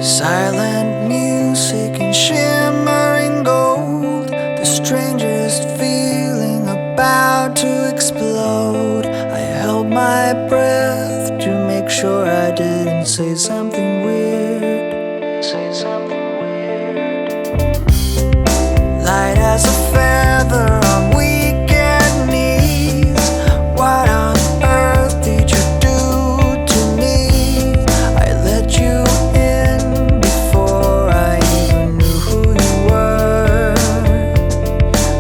Silent music and shimmering gold, the strangest feeling about to explode. I held my breath to make sure I didn't say something weird. Light as a feather on weekend knees. What on earth did you do to me? I let you in before I even knew who you were.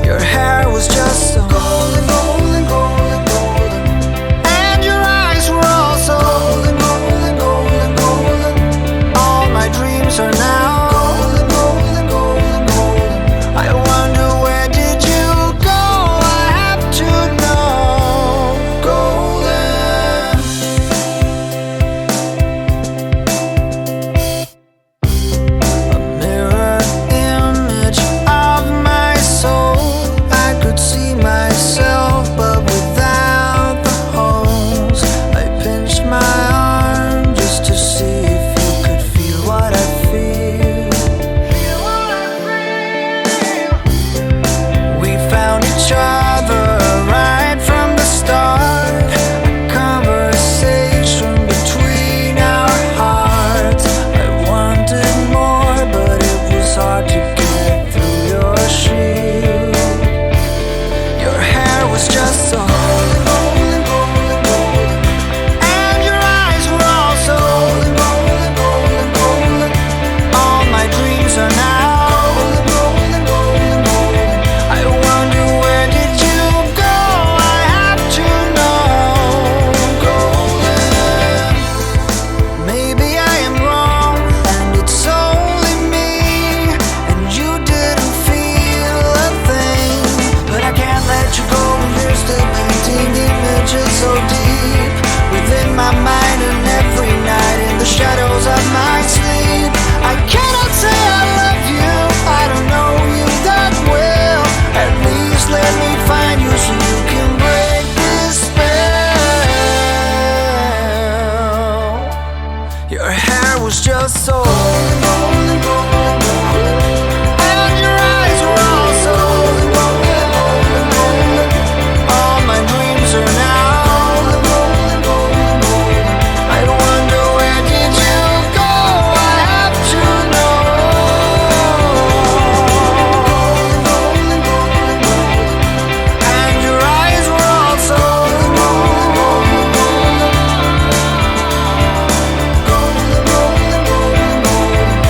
Your hair was just so golden, golden, golden, golden, and your eyes were also golden, golden, golden, golden. All my dreams are now golden, golden, golden, golden. I wonder where did you go? I have to know. Golden. A mirror image of my soul. I could see myself, but without the holes. I pinched my arm just to see if you could feel what I feel. We found each other right from the start. A conversation between our hearts. I wanted more, but it was hard to get through your shield. Your hair was just so golden, golden, golden, golden, and your eyes were also golden, golden, golden, golden. All my dreams are now golden, golden, golden, golden. I wonder where did you go? I have to know. Golden. Maybe I am wrong, and it's only me, and you didn't feel a thing. But I can't let you go when you're still painting images so deep within my mind, and every night in the shadows of my sleep. I cannot say I love you, I don't know you that well. At least let me find you so you can break this spell. Your hair was just so golden, golden, golden, golden, and your eyes were also golden, golden, golden. All my dreams are now golden, golden, golden. I wonder where did you go? I have to know. Golden, golden, golden, and your eyes were also golden, golden, golden, golden, golden, golden, golden.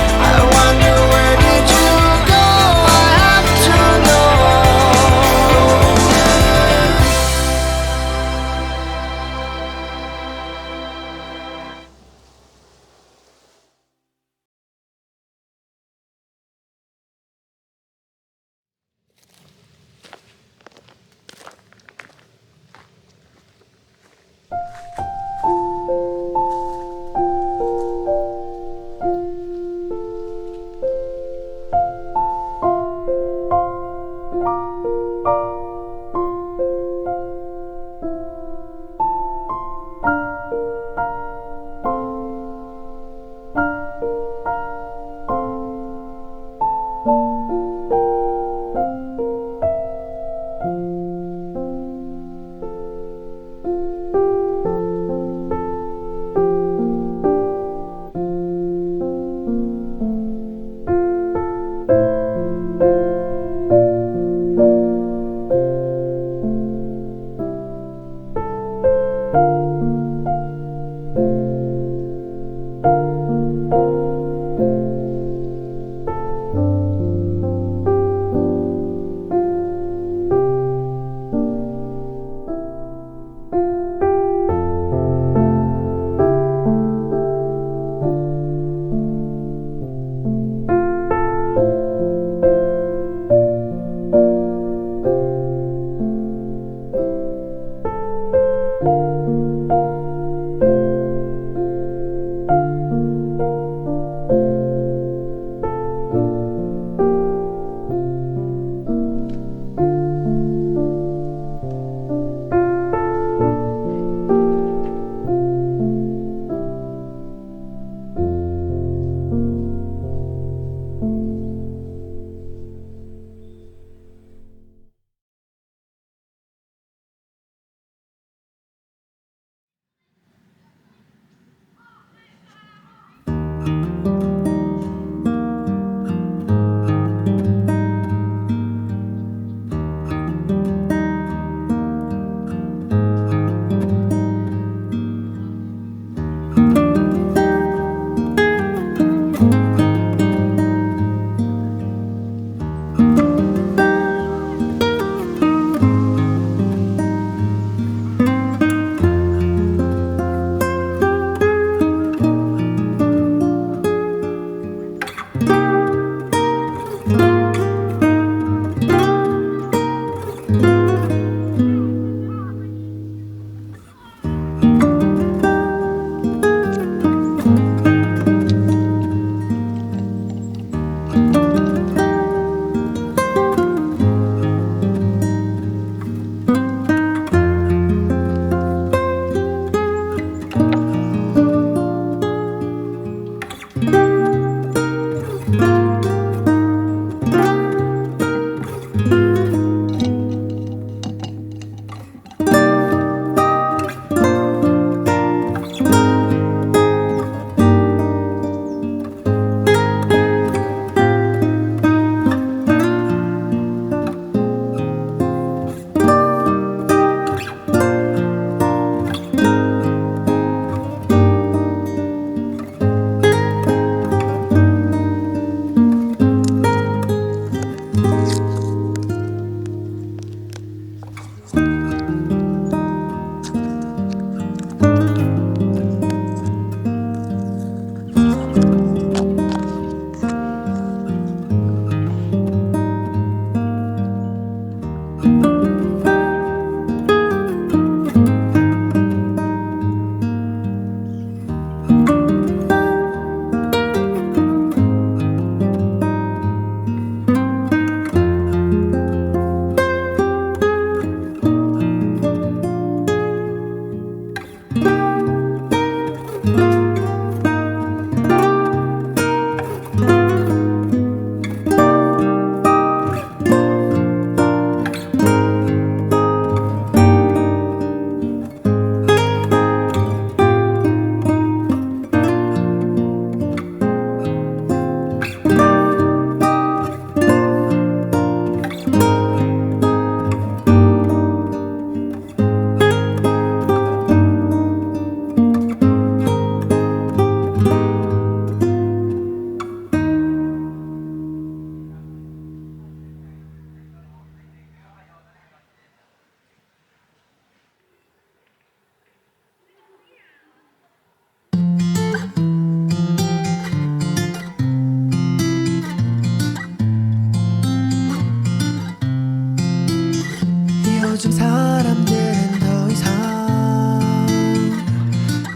요즘 사람들은 더 이상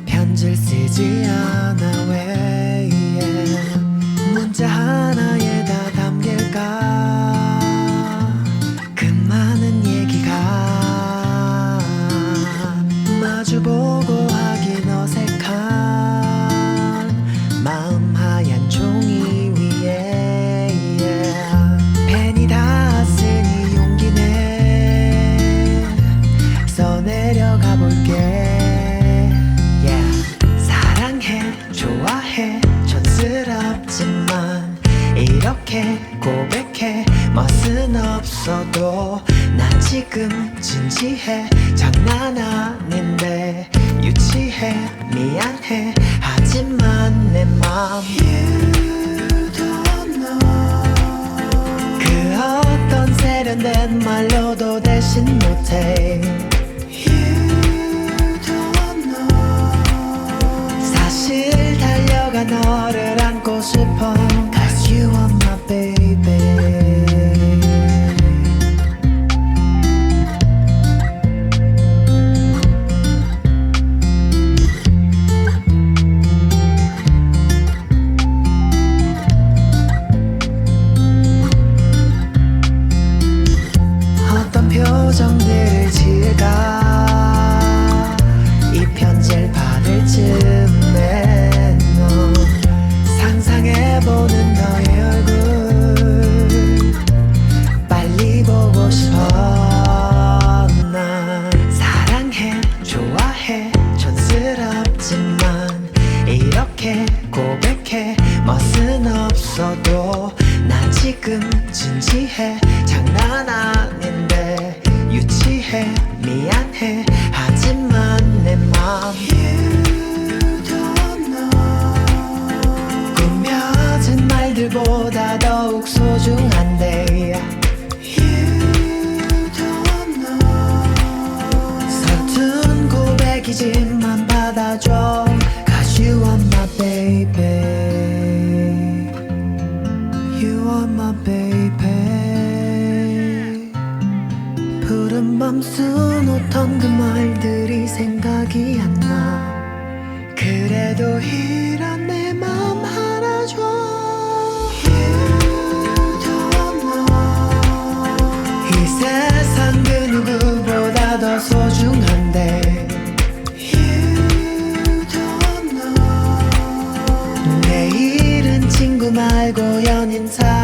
편지를 쓰지 않아. 왜 문자 하나에 다 담길까 그 많은 얘기가. 마주보고 하긴 어색한 마음 하얀 종이 위에 펜이 닿았으니 용기내 써내려가 볼게. 사랑해 좋아해 촌스럽지만 이렇게 고백해 멋은 없어도 나 지금 진지해. 장난 아닌데 유치해 미안해 하지만 내 맘 You don't know. 그 어떤 세련된 말로도 대신 못해. You don't know. 사실 달려가 너를 안고 싶어. Cause you are my baby. 어떤 표정들을 지을까 이 편지를 받을 즈음에 너 상상해보는 너의 얼굴 빨리 보고 싶어. 난 사랑해 좋아해 촌스럽지만 이렇게 고백해 멋은 없어도 나 지금 진지해. 장난 아닌데 유치해 미안해 하지만 내 맘 You don't know. 꾸며진 말들보다 더욱 소중한데 You don't know. 서툰 고백이지만 받아줘. Cause you are my baby. You are my baby. 푸른 밤 수놓던 그 말들이 생각이 안 나. 그래도 이런 내 맘 하나 줘. You don't know. 이 세상 그 누구보다 더 소중한데 You don't know. 내일은 친구 말고 연인 사이